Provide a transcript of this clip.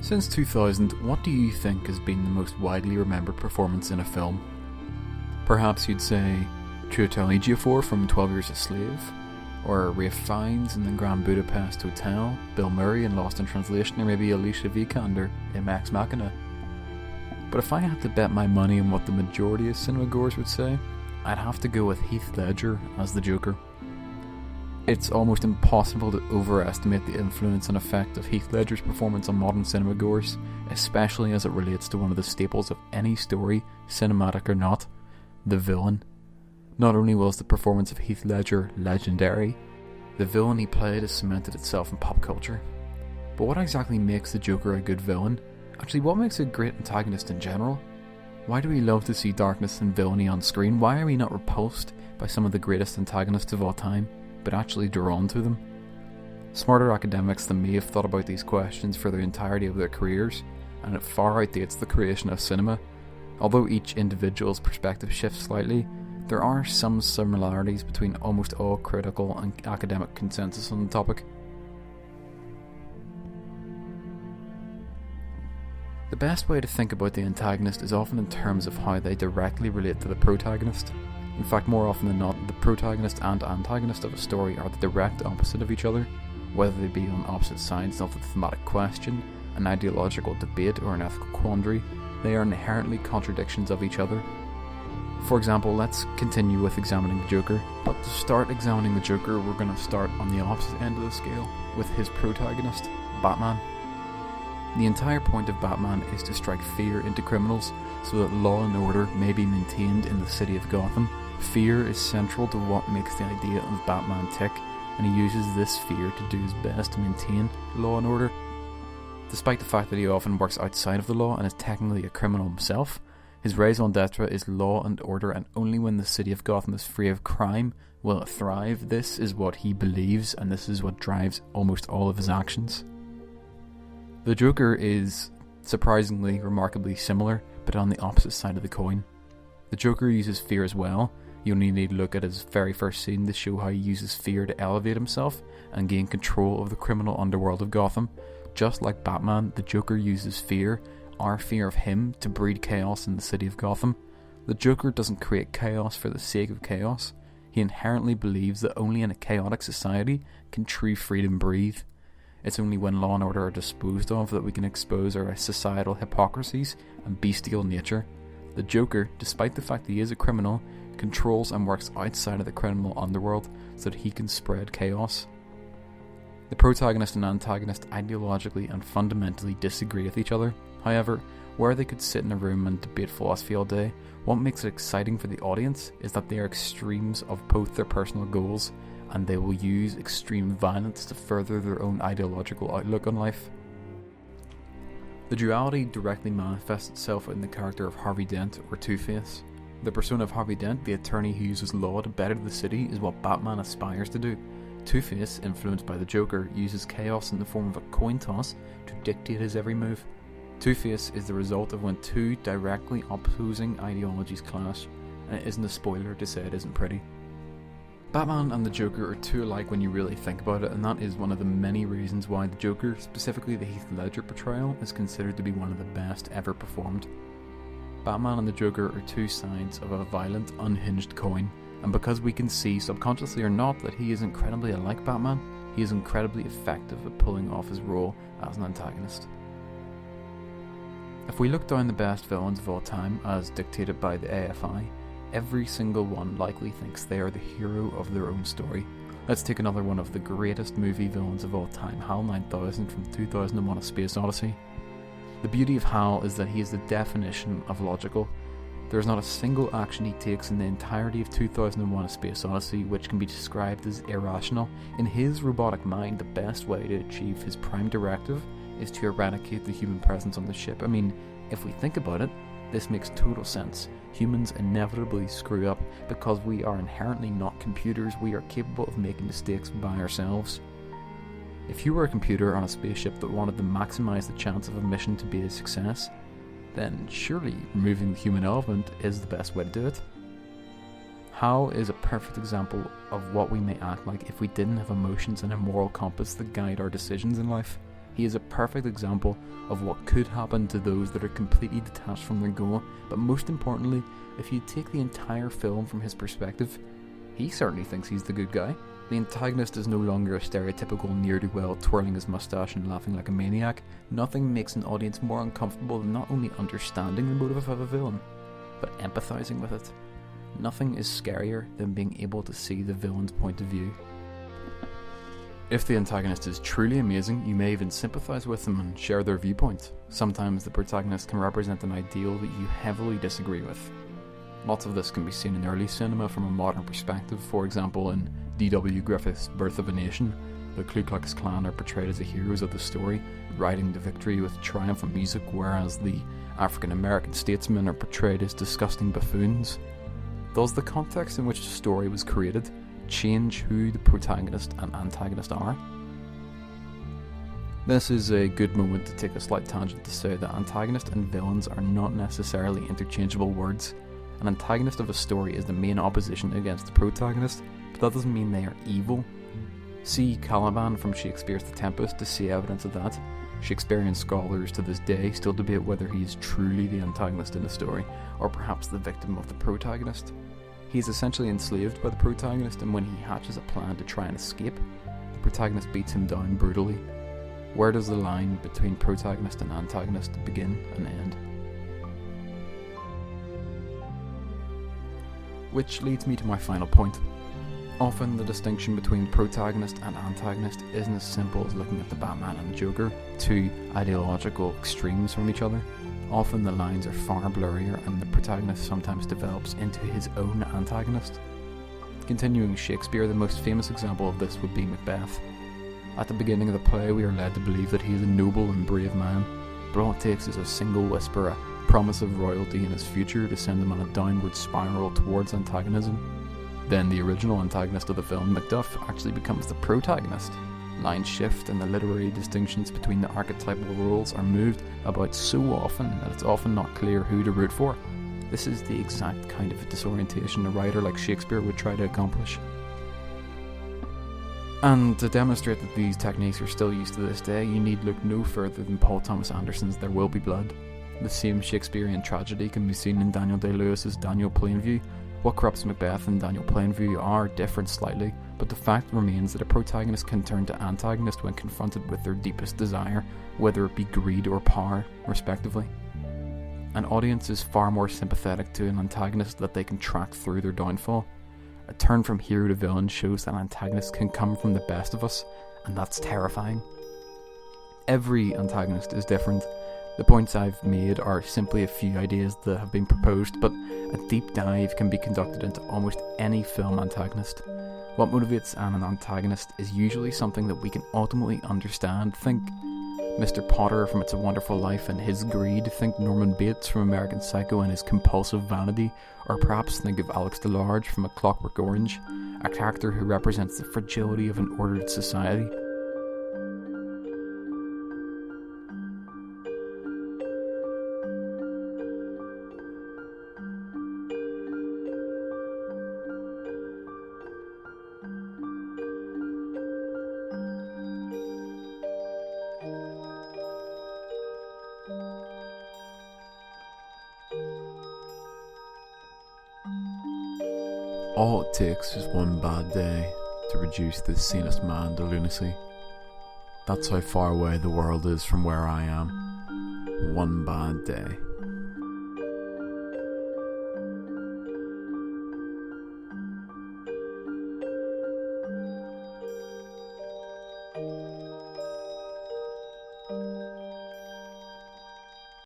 Since 2000, what do you think has been the most widely remembered performance in a film? Perhaps you'd say Chiwetel Ejiofor from 12 Years a Slave, or Ralph Fiennes in the Grand Budapest Hotel, Bill Murray in Lost in Translation, or maybe Alicia Vikander in Ex Machina. But if I had to bet my money on what the majority of cinemagoers would say, I'd have to go with Heath Ledger as the Joker. It's almost impossible to overestimate the influence and effect of Heath Ledger's performance on modern cinemagoers, especially as it relates to one of the staples of any story, cinematic or not, the villain. Not only was the performance of Heath Ledger legendary, the villain he played has cemented itself in pop culture. But what exactly makes the Joker a good villain? Actually, what makes a great antagonist in general? Why do we love to see darkness and villainy on screen? Why are we not repulsed by some of the greatest antagonists of all time, but actually drawn to them? Smarter academics than me have thought about these questions for the entirety of their careers, and it far outdates the creation of cinema. Although each individual's perspective shifts slightly, there are some similarities between almost all critical and academic consensus on the topic. The best way to think about the antagonist is often in terms of how they directly relate to the protagonist. In fact, more often than not, the protagonist and antagonist of a story are the direct opposite of each other, whether they be on opposite sides of the thematic question, an ideological debate or an ethical quandary. They are inherently contradictions of each other. For example, let's continue with examining the Joker. But to start examining the Joker, we're going to start on the opposite end of the scale, with his protagonist, Batman. The entire point of Batman is to strike fear into criminals so that law and order may be maintained in the city of Gotham. Fear is central to what makes the idea of Batman tick, and he uses this fear to do his best to maintain law and order. Despite the fact that he often works outside of the law and is technically a criminal himself, his raison d'etre is law and order, and only when the city of Gotham is free of crime will it thrive. This is what he believes, and this is what drives almost all of his actions. The Joker is surprisingly, remarkably similar, but on the opposite side of the coin. The Joker uses fear as well. You only need to look at his very first scene to show how he uses fear to elevate himself and gain control of the criminal underworld of Gotham. Just like Batman, the Joker uses fear, our fear of him, to breed chaos in the city of Gotham. The Joker doesn't create chaos for the sake of chaos. He inherently believes that only in a chaotic society can true freedom breathe. It's only when law and order are disposed of that we can expose our societal hypocrisies and bestial nature. The Joker, despite the fact that he is a criminal, controls and works outside of the criminal underworld so that he can spread chaos. The protagonist and antagonist ideologically and fundamentally disagree with each other. However, where they could sit in a room and debate philosophy all day, what makes it exciting for the audience is that they are extremes of both their personal goals, and they will use extreme violence to further their own ideological outlook on life. The duality directly manifests itself in the character of Harvey Dent, or Two-Face. The persona of Harvey Dent, the attorney who uses law to better the city, is what Batman aspires to do. Two-Face, influenced by the Joker, uses chaos in the form of a coin toss to dictate his every move. Two-Face is the result of when two directly opposing ideologies clash, and it isn't a spoiler to say it isn't pretty. Batman and the Joker are too alike when you really think about it, and that is one of the many reasons why the Joker, specifically the Heath Ledger portrayal, is considered to be one of the best ever performed. Batman and the Joker are two sides of a violent, unhinged coin, and because we can see, subconsciously or not, that he is incredibly unlike Batman, he is incredibly effective at pulling off his role as an antagonist. If we look down the best villains of all time, as dictated by the AFI, every single one likely thinks they are the hero of their own story. Let's take another one of the greatest movie villains of all time, HAL 9000 from 2001: A Space Odyssey. The beauty of HAL is that he is the definition of logical. There is not a single action he takes in the entirety of 2001: A Space Odyssey which can be described as irrational. In his robotic mind, the best way to achieve his prime directive is to eradicate the human presence on the ship. I mean, if we think about it, this makes total sense. Humans inevitably screw up because we are inherently not computers. We are capable of making mistakes by ourselves. If you were a computer on a spaceship that wanted to maximize the chance of a mission to be a success, then surely removing the human element is the best way to do it. HAL is a perfect example of what we may act like if we didn't have emotions and a moral compass that guide our decisions in life. He is a perfect example of what could happen to those that are completely detached from their goal, but most importantly, if you take the entire film from his perspective, he certainly thinks he's the good guy. The antagonist is no longer a stereotypical ne'er-do-well twirling his mustache and laughing like a maniac. Nothing makes an audience more uncomfortable than not only understanding the motive of a villain, but empathizing with it. Nothing is scarier than being able to see the villain's point of view. If the antagonist is truly amazing, you may even sympathise with them and share their viewpoint. Sometimes the protagonist can represent an ideal that you heavily disagree with. Lots of this can be seen in early cinema from a modern perspective. For example, in D.W. Griffith's Birth of a Nation, the Ku Klux Klan are portrayed as the heroes of the story, riding to victory with triumphant music, whereas the African American statesmen are portrayed as disgusting buffoons. Does the context in which the story was created change who the protagonist and antagonist are? This is a good moment to take a slight tangent to say that antagonist and villains are not necessarily interchangeable words. An antagonist of a story is the main opposition against the protagonist, but that doesn't mean they are evil. See Caliban from Shakespeare's The Tempest to see evidence of that. Shakespearean scholars to this day still debate whether he is truly the antagonist in the story, or perhaps the victim of the protagonist. He is essentially enslaved by the protagonist, and when he hatches a plan to try and escape, the protagonist beats him down brutally. Where does the line between protagonist and antagonist begin and end? Which leads me to my final point. Often the distinction between protagonist and antagonist isn't as simple as looking at the Batman and the Joker, two ideological extremes from each other. Often the lines are far blurrier and the protagonist sometimes develops into his own antagonist. Continuing Shakespeare, the most famous example of this would be Macbeth. At the beginning of the play we are led to believe that he is a noble and brave man, but all it takes is a single whisper, a promise of royalty in his future to send him on a downward spiral towards antagonism. Then the original antagonist of the film, Macduff, actually becomes the protagonist. Lines shift and the literary distinctions between the archetypal roles are moved about so often that it's often not clear who to root for. This is the exact kind of disorientation a writer like Shakespeare would try to accomplish. And to demonstrate that these techniques are still used to this day, you need look no further than Paul Thomas Anderson's There Will Be Blood. The same Shakespearean tragedy can be seen in Daniel Day-Lewis's Daniel Plainview. What corrupts Macbeth and Daniel Plainview are different slightly, but the fact remains that a protagonist can turn to antagonist when confronted with their deepest desire, whether it be greed or power, respectively. An audience is far more sympathetic to an antagonist that they can track through their downfall. A turn from hero to villain shows that antagonists can come from the best of us, and that's terrifying. Every antagonist is different. The points I've made are simply a few ideas that have been proposed, but a deep dive can be conducted into almost any film antagonist. What motivates an antagonist is usually something that we can ultimately understand. Think Mr. Potter from It's a Wonderful Life and his greed, think Norman Bates from American Psycho and his compulsive vanity, or perhaps think of Alex DeLarge from A Clockwork Orange, a character who represents the fragility of an ordered society. All it takes is one bad day to reduce the sanest man to lunacy. That's how far away the world is from where I am. One bad day.